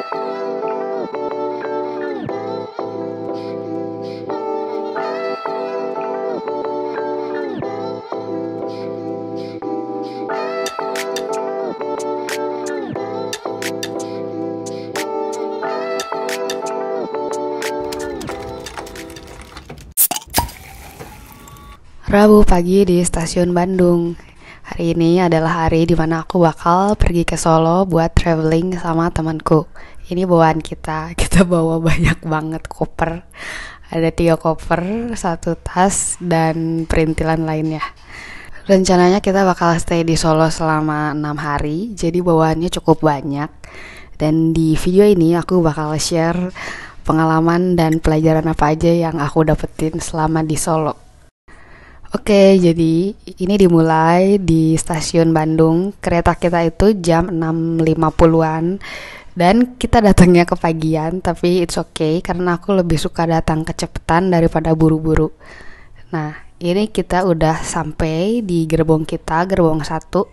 Rabu pagi di stasiun Bandung. Hari ini adalah hari dimana aku bakal pergi ke Solo buat traveling sama temanku. Ini bawaan kita bawa banyak banget koper. Ada 3 koper, 1 tas, dan perintilan lainnya. Rencananya kita bakal stay di Solo selama 6 hari, jadi bawaannya cukup banyak. Dan di video ini aku bakal share pengalaman dan pelajaran apa aja yang aku dapetin selama di Solo. Oke, jadi ini dimulai di stasiun Bandung. Kereta kita itu jam 6.50-an dan kita datangnya kepagian, tapi it's okay karena aku lebih suka datang kecepetan daripada buru-buru. Nah, ini kita udah sampai di gerbong kita, gerbong 1.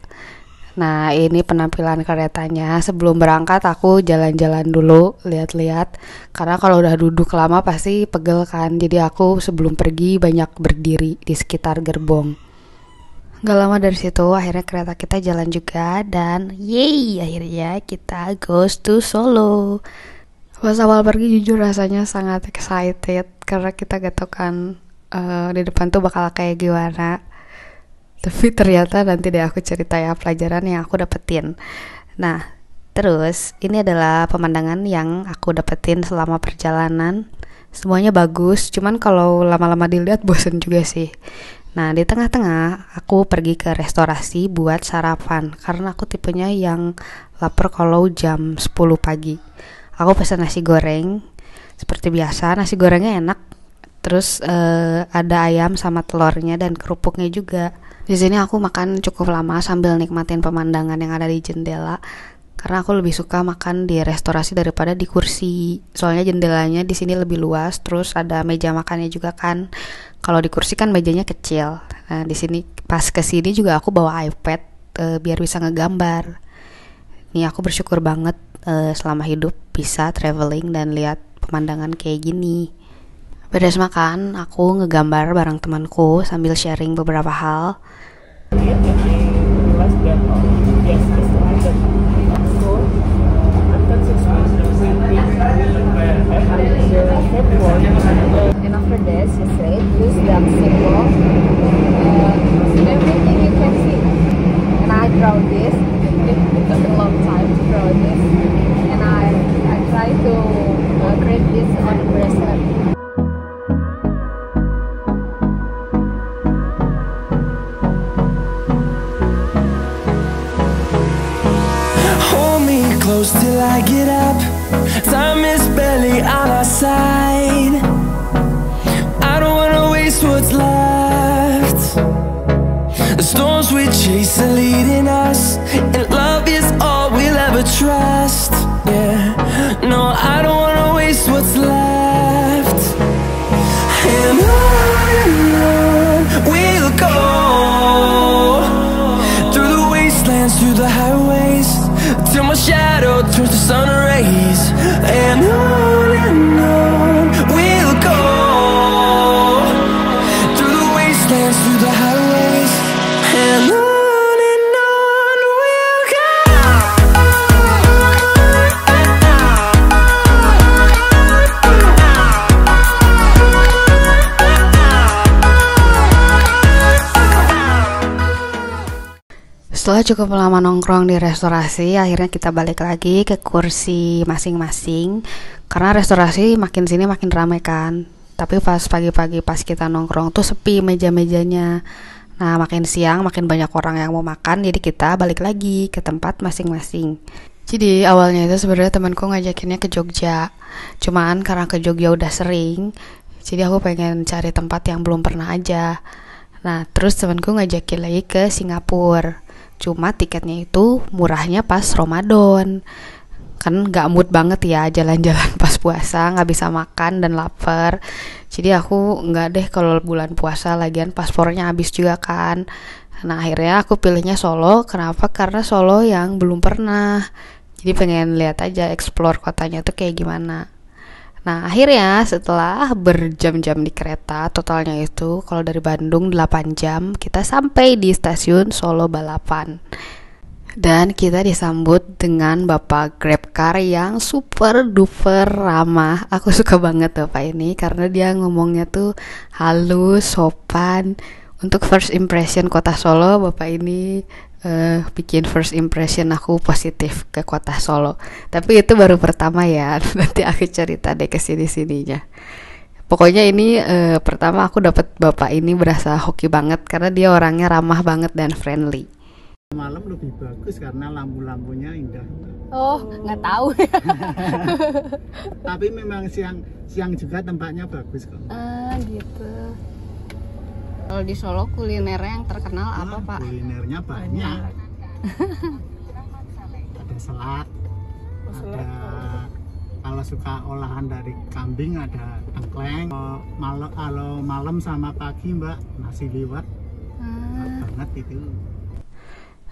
Nah, ini penampilan keretanya. Sebelum berangkat aku jalan-jalan dulu, lihat-lihat. Karena kalau udah duduk lama pasti pegel kan. Jadi aku sebelum pergi banyak berdiri di sekitar gerbong. Gak lama dari situ akhirnya kereta kita jalan juga. Dan yeay, akhirnya kita goes to Solo. Pas awal pergi jujur rasanya sangat excited. Karena kita gak tau kan di depan tuh bakal kayak gimana. Tapi ternyata nanti deh aku cerita ya pelajaran yang aku dapetin. Nah, terus ini adalah pemandangan yang aku dapetin selama perjalanan. Semuanya bagus, cuman kalau lama-lama dilihat bosen juga sih. Nah, di tengah-tengah aku pergi ke restorasi buat sarapan. Karena aku tipenya yang lapar kalau jam 10 pagi. Aku pesan nasi goreng. Seperti biasa, nasi gorengnya enak. Terus ada ayam sama telurnya dan kerupuknya juga. Di sini aku makan cukup lama sambil nikmatin pemandangan yang ada di jendela. Karena aku lebih suka makan di restorasi daripada di kursi. Soalnya jendelanya di sini lebih luas, terus ada meja makannya juga kan. Kalau di kursi kan mejanya kecil. Nah, di sini pas ke sini juga aku bawa iPad biar bisa ngegambar. Nih aku bersyukur banget selama hidup bisa traveling dan lihat pemandangan kayak gini. Beres makan, aku ngegambar bareng temanku sambil sharing beberapa hal. And after this, he said, use that symbol in everything you can see. And I draw this. It took a long time to draw this. And I try to create this on the bracelet. Close till I get up. Time is barely on our side. I don't wanna waste what's left. The storms we chase are leading us, and love is all we'll ever trust. Yeah, no, I don't wanna waste what's left. And on we'll go, through the wastelands, through the highways, till my shadow turns to sun rays. And on we'll go, through the wastelands, through the highways. And on we'll go. Setelah cukup lama nongkrong di restorasi, akhirnya kita balik lagi ke kursi masing-masing. Karena restorasi makin sini makin ramai kan. Tapi pas pagi-pagi pas kita nongkrong tuh sepi meja-mejanya. Nah, makin siang makin banyak orang yang mau makan, jadi kita balik lagi ke tempat masing-masing. Jadi awalnya itu sebenarnya temanku ngajakinnya ke Jogja. Cuman karena ke Jogja udah sering, jadi aku pengen cari tempat yang belum pernah aja. Nah, terus temanku ngajakin lagi ke Singapura. Cuma tiketnya itu murahnya pas Ramadan. Kan gak mood banget ya jalan-jalan pas puasa, gak bisa makan dan lapar. Jadi aku gak deh kalau bulan puasa, lagian paspornya habis juga kan. Nah akhirnya aku pilihnya Solo. Kenapa? Karena Solo yang belum pernah. Jadi pengen lihat aja explore kotanya tuh kayak gimana. Nah akhirnya setelah berjam-jam di kereta, totalnya itu kalau dari Bandung 8 jam, kita sampai di stasiun Solo Balapan. Dan kita disambut dengan Bapak GrabCar yang super duper ramah. Aku suka banget Bapak ini karena dia ngomongnya tuh halus, sopan. Untuk first impression kota Solo, Bapak ini bikin first impression aku positif ke kota Solo. Tapi itu baru pertama ya. Nanti aku cerita deh ke sini-sininya. Pokoknya ini pertama aku dapat Bapak ini berasa hoki banget karena dia orangnya ramah banget dan friendly. Malam lebih bagus karena lampu-lampunya indah. Oh, nggak tahu. Tapi memang siang juga tempatnya bagus kok. Gitu. Kalau di Solo kulinernya yang terkenal apa, Pak? Kulinernya banyak. Ada selat, ada kalau suka olahan dari kambing ada tengkleng. Kalau malam sama pagi Mbak nasi liwet. Banget itu.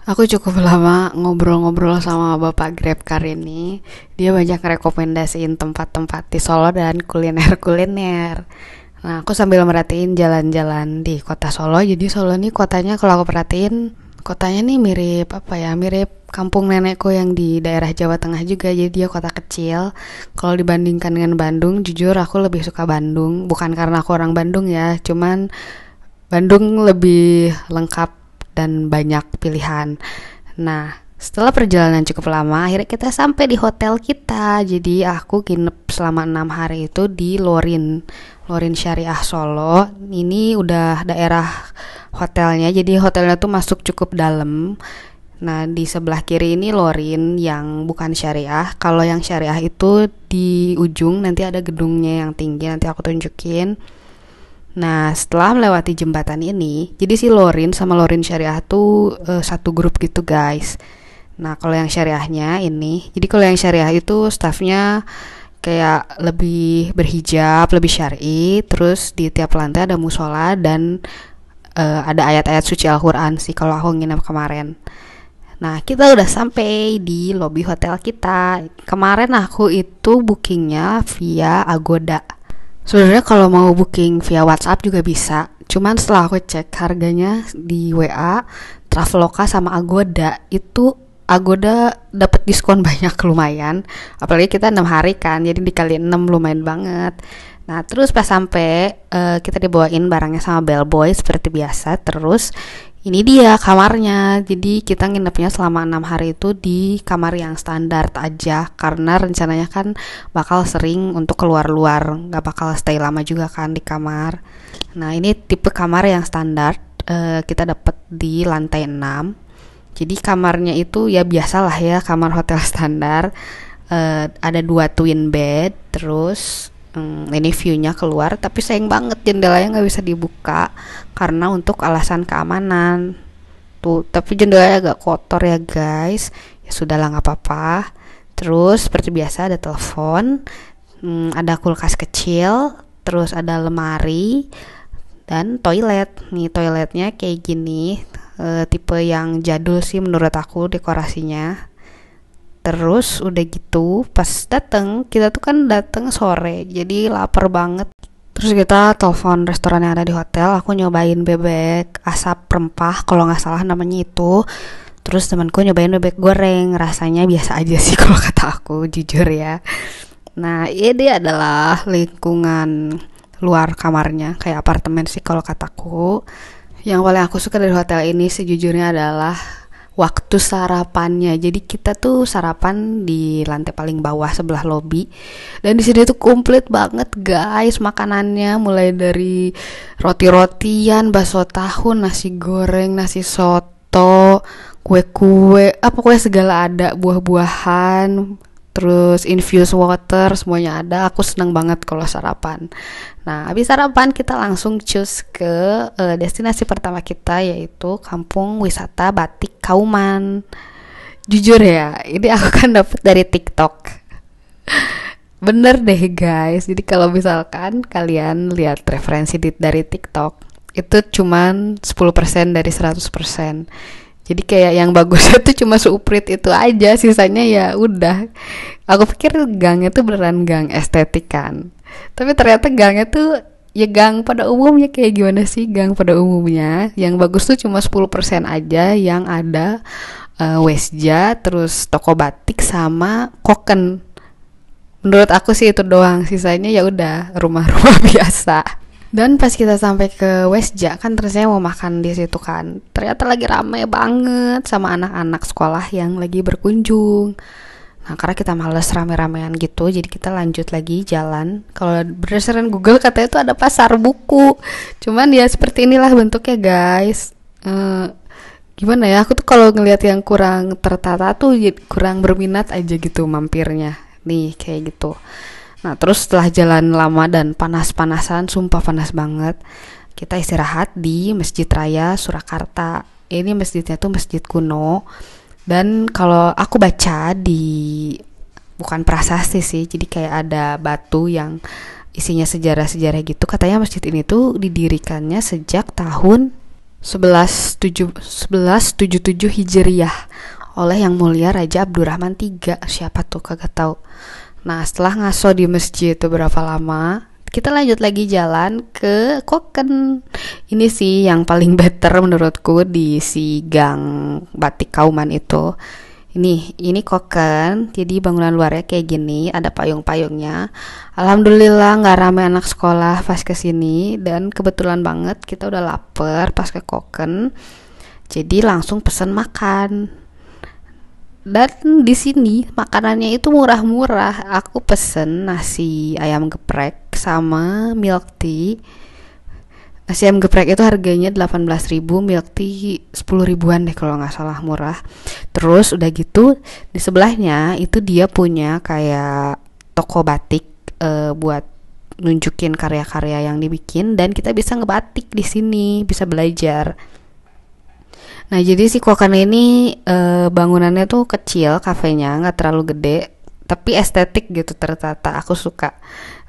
Aku cukup lama ngobrol-ngobrol sama Bapak GrabCar ini. Dia banyak rekomendasiin tempat-tempat di Solo dan kuliner-kuliner. Nah, aku sambil merhatiin jalan-jalan di kota Solo. Jadi Solo nih kotanya kalau aku perhatiin, kotanya nih mirip apa ya? Mirip kampung nenekku yang di daerah Jawa Tengah juga. Jadi dia kota kecil. Kalau dibandingkan dengan Bandung, jujur aku lebih suka Bandung. Bukan karena aku orang Bandung ya, cuman Bandung lebih lengkap dan banyak pilihan. Nah, setelah perjalanan cukup lama, akhirnya kita sampai di hotel kita. Jadi aku nginep selama 6 hari itu di Lorin Syariah Solo. Ini udah daerah hotelnya, jadi hotelnya tuh masuk cukup dalam. Nah, di sebelah kiri ini Lorin yang bukan syariah. Kalau yang syariah itu di ujung, nanti ada gedungnya yang tinggi, nanti aku tunjukin. Nah, setelah melewati jembatan ini, jadi si Lorin sama Lorin Syariah tuh satu grup gitu guys. Nah, kalau yang syariahnya ini, jadi kalau yang syariah itu staffnya kayak lebih berhijab, lebih syar'i, terus di tiap lantai ada musola dan ada ayat-ayat suci Al-Quran sih kalau aku nginep kemarin. Nah, kita udah sampai di lobi hotel kita. Kemarin aku itu bookingnya via Agoda. Sebenarnya kalau mau booking via WhatsApp juga bisa. Cuman setelah aku cek harganya di WA, Traveloka sama Agoda, itu Agoda dapat diskon banyak lumayan. Apalagi kita 6 hari kan, jadi dikali 6 lumayan banget. Nah, terus pas sampai kita dibawain barangnya sama bellboy seperti biasa. Terus ini dia kamarnya. Jadi kita nginepnya selama 6 hari itu di kamar yang standar aja, karena rencananya kan bakal sering untuk keluar-luar, gak bakal stay lama juga kan di kamar. Nah, ini tipe kamar yang standar, kita dapet di lantai 6. Jadi kamarnya itu ya biasalah ya, kamar hotel standar. Ada 2 twin bed. Terus ini view-nya keluar, tapi sayang banget jendelanya nggak bisa dibuka karena untuk alasan keamanan tuh. Tapi jendelanya agak kotor ya guys, ya sudahlah nggak apa-apa. Terus seperti biasa ada telepon, ada kulkas kecil, terus ada lemari dan toilet. Nih toiletnya kayak gini, tipe yang jadul sih menurut aku dekorasinya. Terus udah gitu pas dateng, kita tuh kan dateng sore, jadi lapar banget. Terus kita telepon restoran yang ada di hotel. Aku nyobain bebek asap rempah kalau nggak salah namanya itu. Terus temanku nyobain bebek goreng, rasanya biasa aja sih kalau kata aku, jujur ya. Nah, ini adalah lingkungan luar kamarnya, kayak apartemen sih kalau kataku. Yang paling aku suka dari hotel ini sejujurnya adalah waktu sarapannya. Jadi kita tuh sarapan di lantai paling bawah sebelah lobi. Dan di sini tuh komplit banget guys makanannya, mulai dari roti-rotian, bakso tahu, nasi goreng, nasi soto, kue-kue, pokoknya segala ada, buah-buahan, terus infused water, semuanya ada. Aku seneng banget kalau sarapan. Nah, habis sarapan kita langsung cus ke destinasi pertama kita, yaitu Kampung Wisata Batik Kauman. Jujur ya, ini aku kan dapet dari TikTok. Bener deh guys. Jadi kalau misalkan kalian lihat referensi dari TikTok, itu cuman 10% dari 100%. Jadi kayak yang bagusnya tuh cuma suprit itu aja, sisanya ya udah. Aku pikir gangnya tuh beneran gang estetik kan, tapi ternyata gangnya tuh ya gang pada umumnya. Kayak gimana sih gang pada umumnya? Yang bagus tuh cuma 10% aja yang ada Westja, terus toko batik sama Koken. Menurut aku sih itu doang, sisanya ya udah rumah-rumah biasa. Dan pas kita sampai ke Westja kan terusnya mau makan di situ kan, ternyata lagi rame banget sama anak-anak sekolah yang lagi berkunjung. Nah karena kita males rame-ramean gitu, jadi kita lanjut lagi jalan. Kalau berdasarkan Google katanya tuh ada pasar buku, cuman ya seperti inilah bentuknya guys. Gimana ya, aku tuh kalau ngelihat yang kurang tertata tuh kurang berminat aja gitu mampirnya nih kayak gitu. Nah terus setelah jalan lama dan panas-panasan, sumpah panas banget, kita istirahat di Masjid Raya Surakarta. Ini masjidnya tuh masjid kuno, dan kalau aku baca di, bukan prasasti sih, jadi kayak ada batu yang isinya sejarah-sejarah gitu. Katanya masjid ini tuh didirikannya sejak tahun 1177 Hijriah oleh Yang Mulia Raja Abdurrahman III. Siapa tuh, kagak tahu. Nah setelah ngaso di masjid itu berapa lama, kita lanjut lagi jalan ke Koken. Ini sih yang paling better menurutku di si gang batik Kauman itu. Ini Koken, jadi bangunan luarnya kayak gini, ada payung-payungnya. Alhamdulillah nggak ramai anak sekolah pas kesini, dan kebetulan banget kita udah lapar pas ke Koken, jadi langsung pesen makan. Dan di sini makanannya itu murah-murah. Aku pesen nasi ayam geprek sama milk tea. Nasi ayam geprek itu harganya 18.000, milk tea 10 ribuan deh kalau nggak salah, murah. Terus udah gitu di sebelahnya itu dia punya kayak toko batik buat nunjukin karya-karya yang dibikin, dan kita bisa ngebatik di sini, bisa belajar. Nah jadi si Koken ini bangunannya tuh kecil, kafenya nggak terlalu gede, tapi estetik gitu, tertata, aku suka.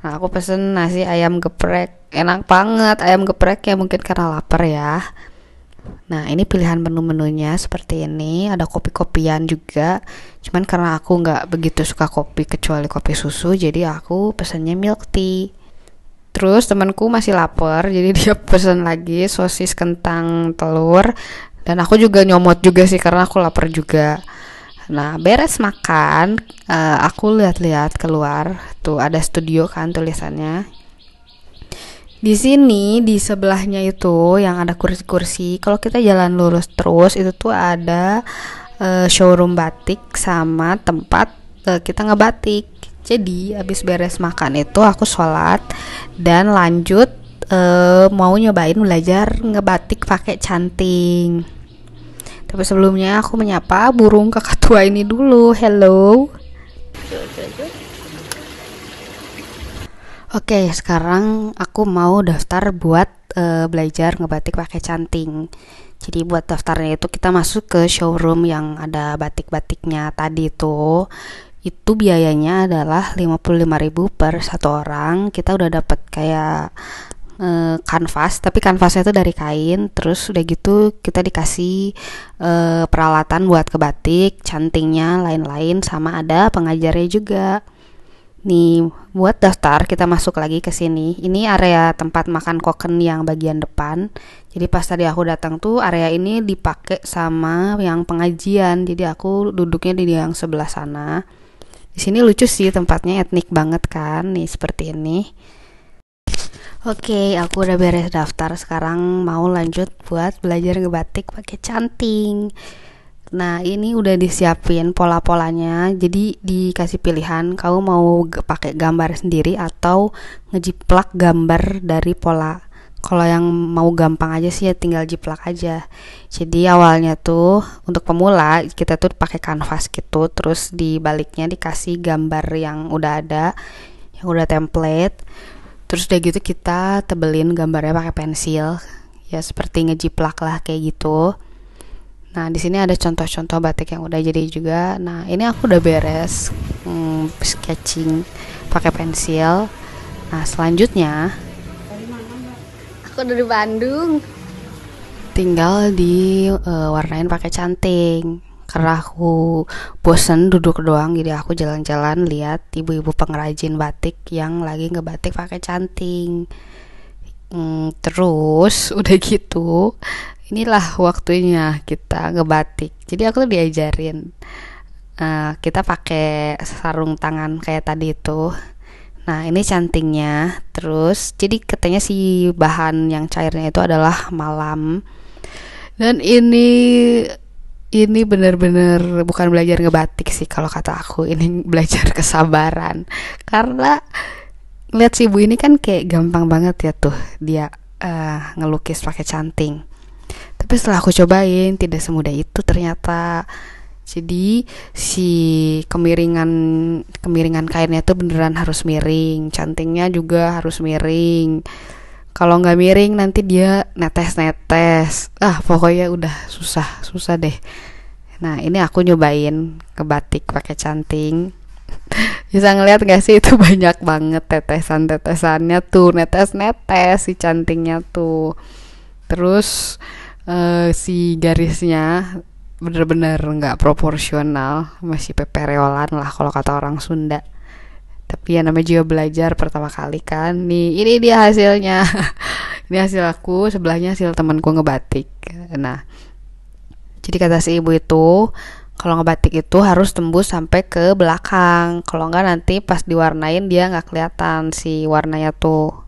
Nah aku pesen nasi ayam geprek, enak banget ayam gepreknya, mungkin karena lapar ya. Nah ini pilihan menu-menunya seperti ini, ada kopi-kopian juga, cuman karena aku nggak begitu suka kopi kecuali kopi susu, jadi aku pesennya milk tea. Terus temanku masih lapar, jadi dia pesen lagi sosis kentang telur. Dan aku juga nyomot juga sih karena aku lapar juga. Nah beres makan, aku lihat-lihat keluar, tuh ada studio kan tulisannya. Di sini di sebelahnya itu yang ada kursi-kursi, kalau kita jalan lurus terus itu tuh ada showroom batik sama tempat kita ngebatik. Jadi abis beres makan itu aku sholat dan lanjut mau nyobain belajar ngebatik pakai canting. Tapi sebelumnya aku menyapa burung kakak tua ini dulu. Hello. Oke, sekarang aku mau daftar buat belajar ngebatik pakai canting. Jadi buat daftarnya itu kita masuk ke showroom yang ada batik-batiknya tadi tuh. Itu biayanya adalah 55.000 per satu orang. Kita udah dapat kayak kanvas, tapi kanvasnya itu dari kain. Terus udah gitu kita dikasih peralatan buat kebatik, cantingnya, lain-lain, sama ada pengajarnya juga. Nih buat daftar kita masuk lagi ke sini. Ini area tempat makan Koken yang bagian depan. Jadi pas tadi aku datang tuh area ini dipakai sama yang pengajian, jadi aku duduknya di yang sebelah sana. Di sini lucu sih tempatnya, etnik banget kan, nih seperti ini. Oke, aku udah beres daftar. Sekarang mau lanjut buat belajar ngebatik pakai canting. Nah, ini udah disiapin pola-polanya. Jadi dikasih pilihan, kamu mau pakai gambar sendiri atau ngejiplak gambar dari pola. Kalau yang mau gampang aja sih ya tinggal jiplak aja. Jadi awalnya tuh untuk pemula kita tuh pakai kanvas gitu, terus di baliknya dikasih gambar yang udah ada, yang udah template. Terus udah gitu kita tebelin gambarnya pakai pensil, ya seperti ngejiplak lah kayak gitu. Nah di sini ada contoh-contoh batik yang udah jadi juga. Nah ini aku udah beres sketching pakai pensil. Nah selanjutnya aku dari Bandung. tinggal di warnain pakai canting. Karena aku bosen duduk doang, jadi aku jalan-jalan lihat ibu-ibu pengrajin batik yang lagi ngebatik pakai canting. Terus udah gitu, inilah waktunya kita ngebatik. Jadi aku tuh diajarin, kita pakai sarung tangan kayak tadi itu. Nah ini cantingnya. Terus jadi katanya si bahan yang cairnya itu adalah malam. Dan ini bener-bener bukan belajar ngebatik sih kalau kata aku, ini belajar kesabaran. Karena lihat si ibu ini kan kayak gampang banget ya tuh dia ngelukis pakai canting. Tapi setelah aku cobain tidak semudah itu ternyata. Jadi si kemiringan kainnya tuh beneran harus miring, cantingnya juga harus miring. Kalau nggak miring nanti dia netes-netes. Pokoknya udah susah deh. Nah ini aku nyobain ngebatik pakai canting. Bisa ngeliat gak sih itu banyak banget tetesan-tetesannya tuh, netes-netes si cantingnya tuh. Terus si garisnya bener-bener nggak proporsional, masih pepereolan lah kalau kata orang Sunda. Tapi ya namanya juga belajar pertama kali kan. Nih ini dia hasilnya. Ini hasil aku, sebelahnya hasil temanku ngebatik. Nah jadi kata si ibu itu, kalau ngebatik itu harus tembus sampai ke belakang. Kalau enggak nanti pas diwarnain dia nggak kelihatan si warnanya tuh.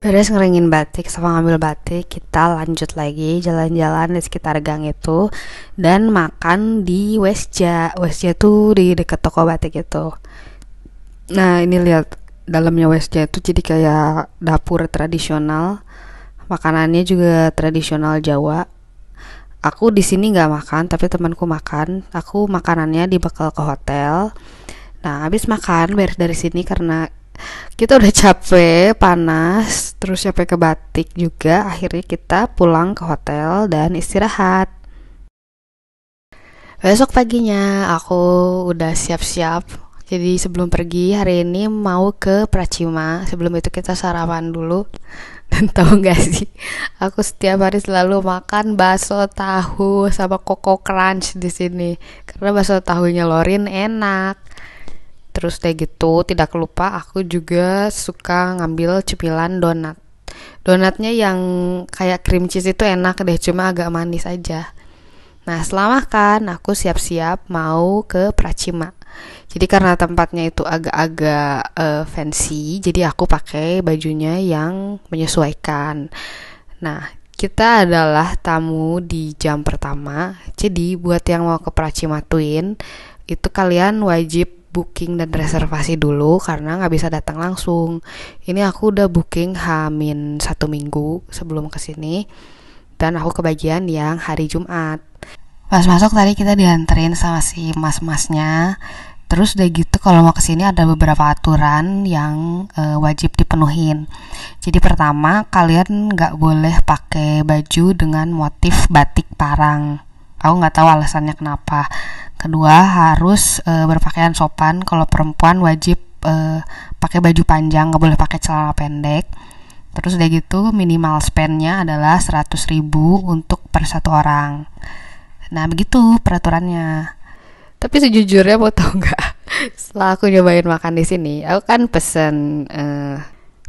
Beres ngeringin batik sama ngambil batik, kita lanjut lagi jalan-jalan di sekitar gang itu dan makan di Westja. Westja tuh di dekat toko batik itu. Nah ini lihat dalamnya Westja itu jadi kayak dapur tradisional, makanannya juga tradisional Jawa. Aku di sini nggak makan, tapi temanku makan. Aku makanannya dibekal ke hotel. Nah habis makan beres dari sini karena kita udah capek, panas, terus capek ke batik juga. Akhirnya kita pulang ke hotel dan istirahat. Besok paginya aku udah siap-siap. Jadi sebelum pergi hari ini mau ke Pracima. Sebelum itu kita sarapan dulu. Dan tahu gak sih, aku setiap hari selalu makan bakso tahu sama Koko Crunch di sini. Karena bakso tahunya Lorin enak. Terus udah gitu tidak lupa aku juga suka ngambil cemilan donat. Donatnya yang kayak cream cheese itu enak deh, cuma agak manis aja. Nah setelah makan aku siap-siap mau ke Pracima. Jadi karena tempatnya itu agak-agak fancy, jadi aku pakai bajunya yang menyesuaikan. Nah kita adalah tamu di jam pertama, jadi buat yang mau ke Pracima Twin itu kalian wajib booking dan reservasi dulu karena nggak bisa datang langsung. Ini aku udah booking H-1 minggu sebelum kesini, dan aku kebagian yang hari Jumat. Pas masuk tadi kita dianterin sama si mas-masnya. Terus udah gitu kalau mau kesini ada beberapa aturan yang wajib dipenuhin. Jadi pertama, kalian nggak boleh pakai baju dengan motif batik parang. Aku nggak tahu alasannya kenapa. Kedua, harus berpakaian sopan. Kalau perempuan wajib pakai baju panjang, nggak boleh pakai celana pendek. Terus udah gitu minimal spendnya adalah 100.000 untuk per satu orang. Nah begitu peraturannya. Tapi sejujurnya mau tau nggak? Setelah aku nyobain makan di sini, aku kan pesen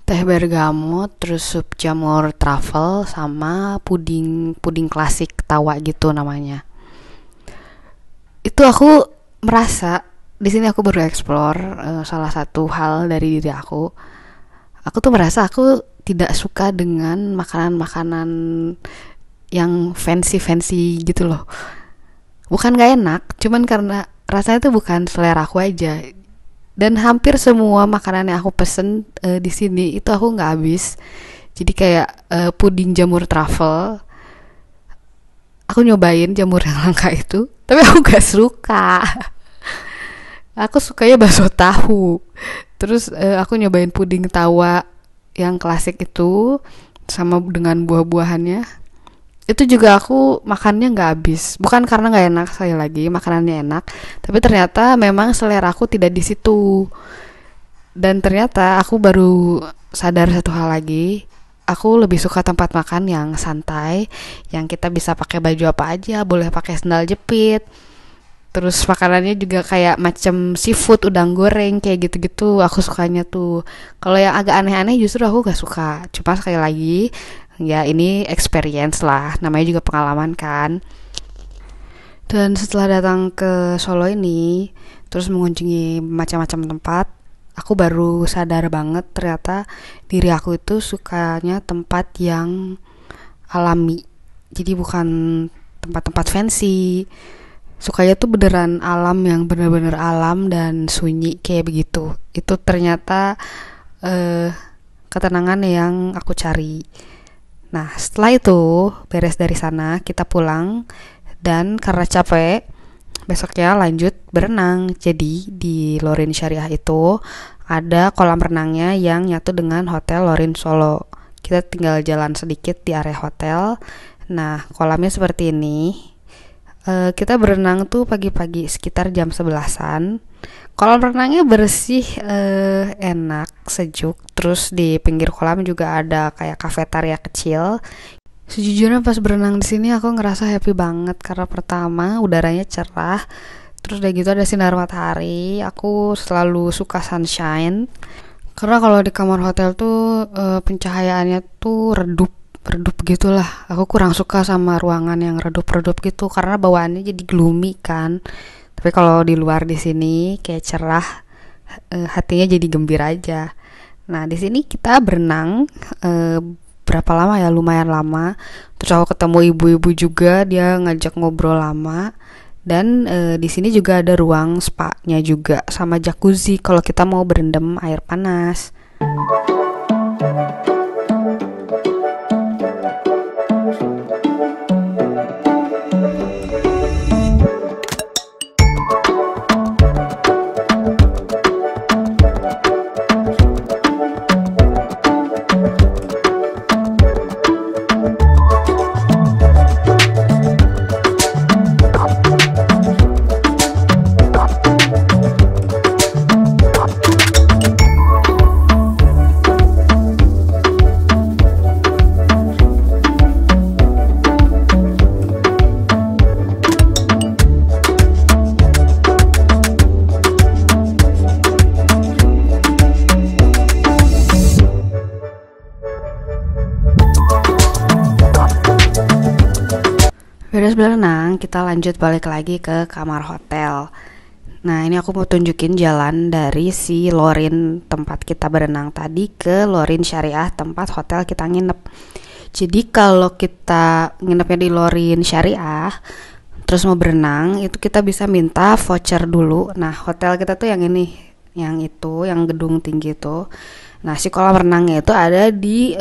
teh bergamot, terus sup jamur truffle, sama puding klasik tawa gitu namanya. Itu aku merasa di sini aku baru explore salah satu hal dari diri aku. Aku tuh merasa aku tidak suka dengan makanan-makanan yang fancy gitu loh. Bukan gak enak, cuman karena rasanya tuh bukan selera aku aja. Dan hampir semua makanan yang aku pesen di sini itu aku nggak habis. Jadi kayak puding jamur truffle, aku nyobain jamur yang langka itu, tapi aku nggak suka. Aku sukanya bakso tahu. Terus aku nyobain puding tawa yang klasik itu sama dengan buah-buahannya. Itu juga aku makannya nggak habis. Bukan karena nggak enak, sekali lagi makanannya enak, tapi ternyata memang selera aku tidak di situ. Dan ternyata aku baru sadar satu hal lagi, aku lebih suka tempat makan yang santai, yang kita bisa pakai baju apa aja, boleh pakai sandal jepit. Terus makanannya juga kayak macam seafood, udang goreng, kayak gitu-gitu. Aku sukanya tuh. Kalau yang agak aneh-aneh justru aku gak suka. Cuma sekali lagi, ya ini experience lah, namanya juga pengalaman kan. Dan setelah datang ke Solo ini, terus mengunjungi macam-macam tempat, aku baru sadar banget ternyata diri aku itu sukanya tempat yang alami. Jadi bukan tempat-tempat fancy. Sukanya tuh beneran alam, yang bener-bener alam dan sunyi kayak begitu. Itu ternyata ketenangan yang aku cari. Nah setelah itu beres dari sana, kita pulang, dan karena capek besoknya lanjut berenang. Jadi di Lorin Syariah itu ada kolam renangnya yang nyatu dengan Hotel Lorin Solo. Kita tinggal jalan sedikit di area hotel. Nah kolamnya seperti ini. Kita berenang tuh pagi-pagi sekitar jam 11-an. Kolam renangnya bersih, enak, sejuk. Terus di pinggir kolam juga ada kayak kafetaria kecil. Sejujurnya pas berenang di sini aku ngerasa happy banget karena pertama udaranya cerah. Terus udah gitu ada sinar matahari. Aku selalu suka sunshine. Karena kalau di kamar hotel tuh pencahayaannya tuh redup gitulah. Aku kurang suka sama ruangan yang redup gitu karena bawaannya jadi gloomy kan. Tapi kalau di luar di sini kayak cerah, hatinya jadi gembira aja. Nah di sini kita berenang berapa lama ya, lumayan lama. Terus aku ketemu ibu-ibu juga, dia ngajak ngobrol lama. Dan di sini juga ada ruang spa-nya juga sama jacuzzi kalau kita mau berendam air panas. berenang, kita lanjut balik lagi ke kamar hotel. Nah, ini aku mau tunjukin jalan dari si Lorin tempat kita berenang tadi ke Lorin Syariah tempat hotel kita nginep. Jadi kalau kita nginepnya di Lorin Syariah terus mau berenang, itu kita bisa minta voucher dulu. Nah, hotel kita tuh yang ini, yang itu, yang gedung tinggi itu. Nah, si kolam renangnya itu ada di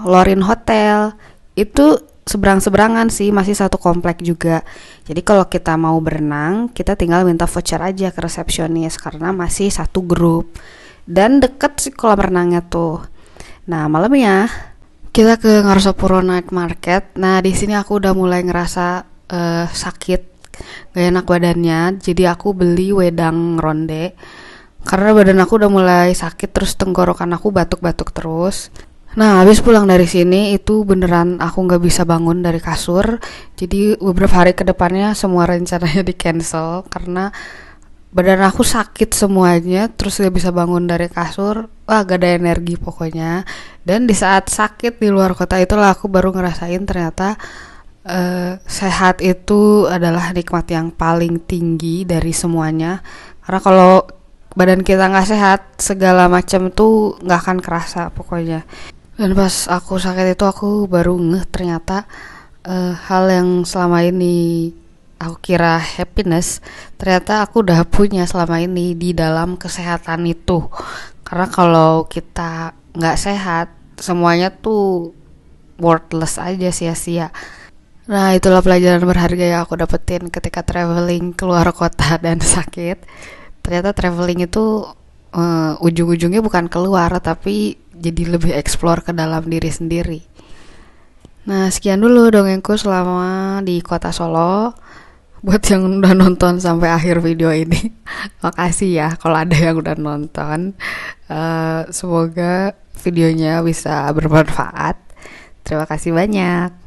Lorin Hotel. Itu seberang-seberangan sih, masih satu komplek juga. Jadi kalau kita mau berenang, kita tinggal minta voucher aja ke resepsionis karena masih satu grup. Dan deket sih kolam renangnya tuh. Nah, malamnya kita ke Ngarosopuro Night Market. Nah, di sini aku udah mulai ngerasa sakit, gak enak badannya. Jadi aku beli wedang ronde karena badan aku udah mulai sakit, terus tenggorokan aku batuk-batuk terus. Nah, habis pulang dari sini itu beneran aku gak bisa bangun dari kasur. Jadi beberapa hari kedepannya semua rencananya di cancel karena badan aku sakit semuanya, terus gak bisa bangun dari kasur. Wah, gak ada energi pokoknya. Dan di saat sakit di luar kota itulah aku baru ngerasain ternyata sehat itu adalah nikmat yang paling tinggi dari semuanya. Karena kalau badan kita nggak sehat, segala macam tuh nggak akan kerasa pokoknya. Dan pas aku sakit itu aku baru ngeh ternyata hal yang selama ini aku kira happiness, ternyata aku udah punya selama ini di dalam kesehatan itu. Karena kalau kita nggak sehat, semuanya tuh worthless aja, sia-sia. Nah, itulah pelajaran berharga yang aku dapetin ketika traveling keluar kota dan sakit. Ternyata traveling itu ujung-ujungnya bukan keluar, tapi jadi lebih explore ke dalam diri sendiri. Nah, sekian dulu dongengku selama di kota Solo. Buat yang udah nonton sampai akhir video ini, makasih ya kalau ada yang udah nonton. Semoga videonya bisa bermanfaat. Terima kasih banyak.